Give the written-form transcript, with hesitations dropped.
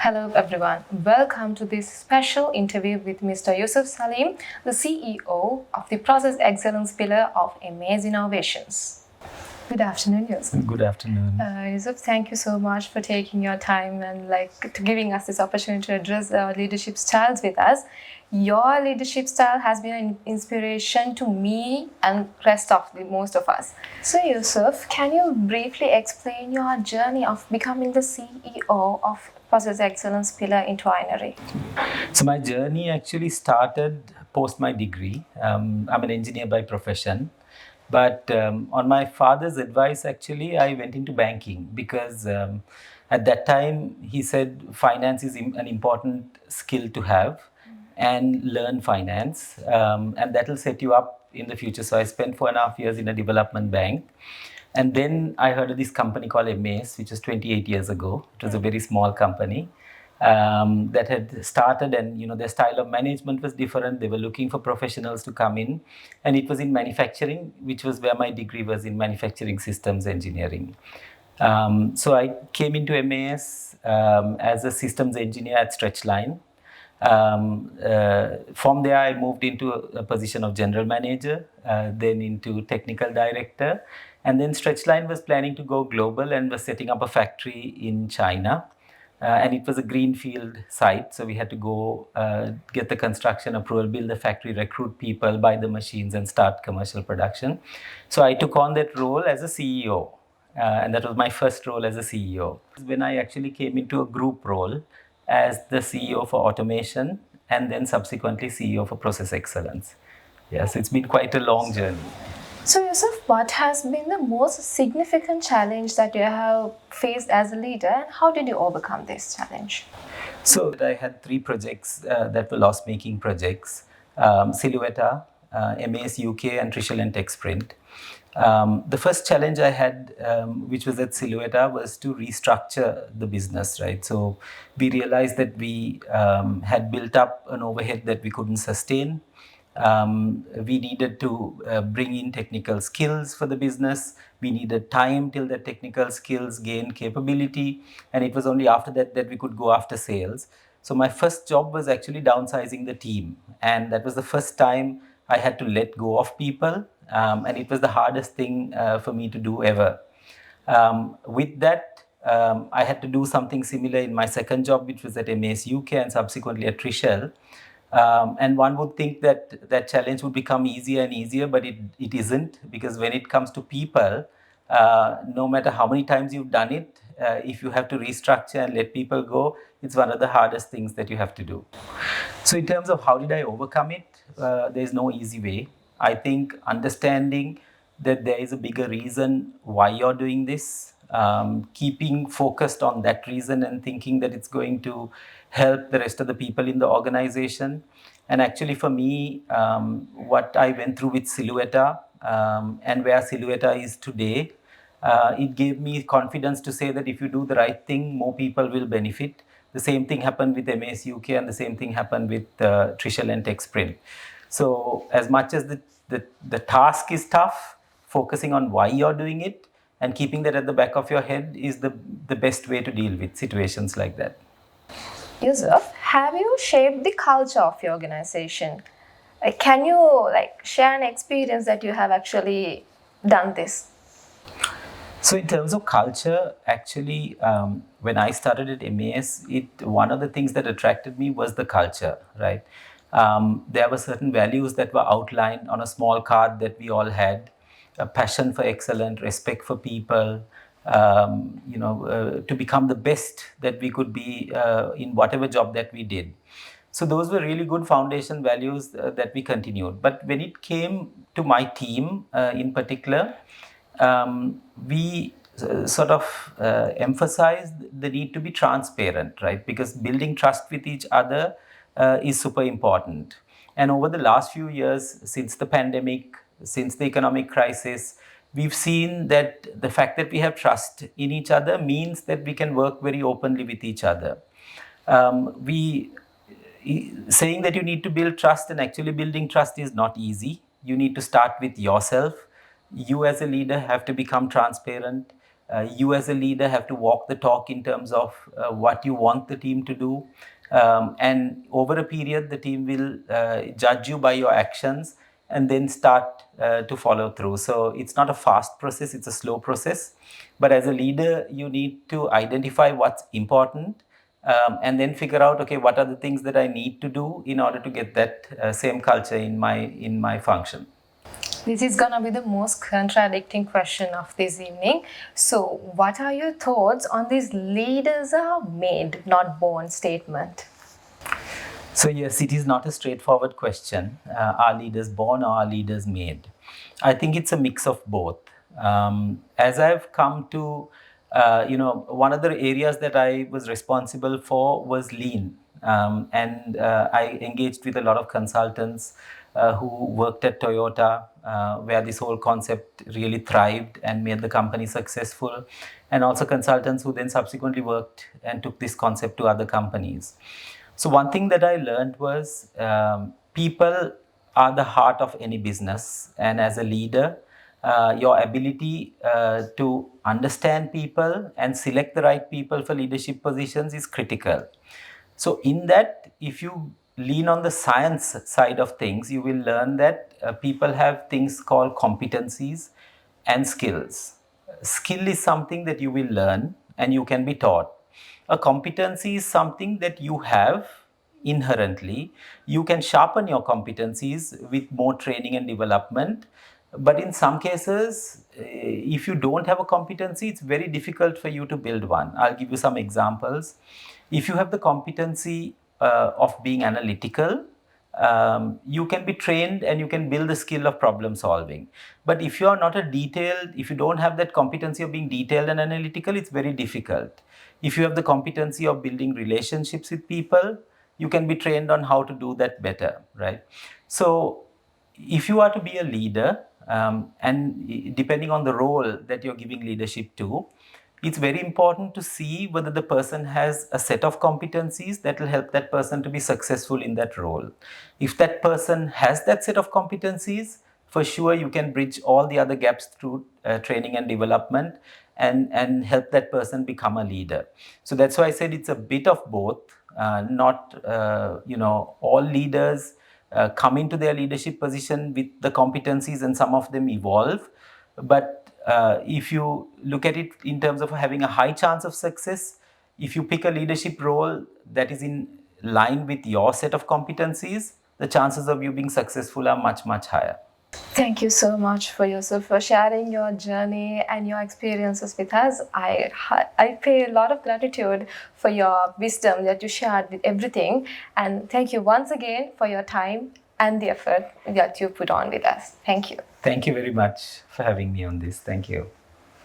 Hello everyone, welcome to this special interview with Mr. Yusuf Saleem, the CEO of the Process Excellence pillar of Amaze Innovations. Good afternoon, Yusuf. Good afternoon. Yusuf, thank you so much for taking your time and to giving us this opportunity to address leadership styles with us. Your leadership style has been an inspiration to me and rest of most of us. So Yusuf, can you briefly explain your journey of becoming the CEO of Process Excellence pillar in Twinery? So my journey actually started post my degree. I'm an engineer by profession. But on my father's advice, actually, I went into banking because at that time he said finance is an important skill to have and learn finance, and that will set you up in the future. So I spent 4.5 years in a development bank. And then I heard of this company called Amaze, which was 28 years ago. It was a very small company that had started, and their style of management was different. They were looking for professionals to come in, and it was in manufacturing, which was where my degree was, in manufacturing systems engineering. So I came into MAS as a systems engineer at Stretchline. From there, I moved into a position of general manager, then into technical director, and then Stretchline was planning to go global and was setting up a factory in China. And it was a greenfield site, so we had to go get the construction approval, build the factory, recruit people, buy the machines, and start commercial production. So I took on that role as a CEO, and that was my first role as a CEO. When I actually came into a group role as the CEO for automation, and then subsequently CEO for process excellence. Yes, it's been quite a long journey. So Yusuf, what has been the most significant challenge that you have faced as a leader, and how did you overcome this challenge? So I had 3 projects that were loss-making projects: Silhouetta, MAS UK, and Trishul and TechSprint. The first challenge I had, which was at Silhouetta, was to restructure the business, right? So we realized that we had built up an overhead that we couldn't sustain. We needed to bring in technical skills for the business. We needed time till the technical skills gained capability. And it was only after that that we could go after sales. So my first job was actually downsizing the team. And that was the first time I had to let go of people. And it was the hardest thing for me to do ever. With that, I had to do something similar in my second job, which was at MAS UK and subsequently at Trishul. And one would think that that challenge would become easier and easier, but it isn't, because when it comes to people, no matter how many times you've done it, if you have to restructure and let people go, it's one of the hardest things that you have to do. So in terms of how did I overcome it, there's no easy way. I think understanding that there is a bigger reason why you're doing this, keeping focused on that reason and thinking that it's going to help the rest of the people in the organization. And actually for me, what I went through with Silhouetta and where Silhouetta is today, it gave me confidence to say that if you do the right thing, more people will benefit. The same thing happened with MAS UK, and the same thing happened with Trishul and TechSprint. So as much as the task is tough, focusing on why you're doing it and keeping that at the back of your head is the best way to deal with situations like that. Yusuf, have you shaped the culture of your organization? Can you share an experience that you have actually done this? So in terms of culture, actually, when I started at MAS, one of the things that attracted me was the culture, right? There were certain values that were outlined on a small card that we all had: a passion for excellence, respect for people, to become the best that we could be in whatever job that we did. So those were really good foundation values that we continued. But when it came to my team in particular, we sort of emphasized the need to be transparent, right? Because building trust with each other is super important. And over the last few years, since the pandemic, since the economic crisis, we've seen that the fact that we have trust in each other means that we can work very openly with each other. Saying that you need to build trust and actually building trust is not easy. You need to start with yourself. You as a leader have to become transparent. You as a leader have to walk the talk in terms of what you want the team to do. And over a period, the team will judge you by your actions and then start to follow through. So it's not a fast process, it's a slow process. But as a leader, you need to identify what's important, and then figure out, okay, what are the things that I need to do in order to get that same culture in my function. This is gonna be the most contradicting question of this evening. So, what are your thoughts on this leaders are made, not born statement? So yes, it is not a straightforward question. Are leaders born or are leaders made? I think it's a mix of both. As I've come to, one of the areas that I was responsible for was lean. And I engaged with a lot of consultants who worked at Toyota, where this whole concept really thrived and made the company successful, and also consultants who then subsequently worked and took this concept to other companies. So one thing that I learned was people are the heart of any business, and as a leader, your ability to understand people and select the right people for leadership positions is critical. So in that, if you lean on the science side of things, you will learn that people have things called competencies and skills. Skill is something that you will learn and you can be taught. A competency is something that you have inherently. You can sharpen your competencies with more training and development. But in some cases, if you don't have a competency, it's very difficult for you to build one. I'll give you some examples. If you have the competency of being analytical, you can be trained and you can build the skill of problem solving. But if you are not if you don't have that competency of being detailed and analytical, it's very difficult. If you have the competency of building relationships with people, you can be trained on how to do that better, right? So if you are to be a leader, and depending on the role that you're giving leadership to, it's very important to see whether the person has a set of competencies that will help that person to be successful in that role. If that person has that set of competencies, for sure you can bridge all the other gaps through training and development, and help that person become a leader. So that's why I said it's a bit of both. Not all leaders come into their leadership position with the competencies, and some of them evolve. But if you look at it in terms of having a high chance of success, if you pick a leadership role that is in line with your set of competencies, the chances of you being successful are much, much higher. Thank you so much for Yusuf for sharing your journey and your experiences with us. I pay a lot of gratitude for your wisdom that you shared with everything, and thank you once again for your time and the effort that you put on with us. Thank you. Thank you very much for having me on this. Thank you.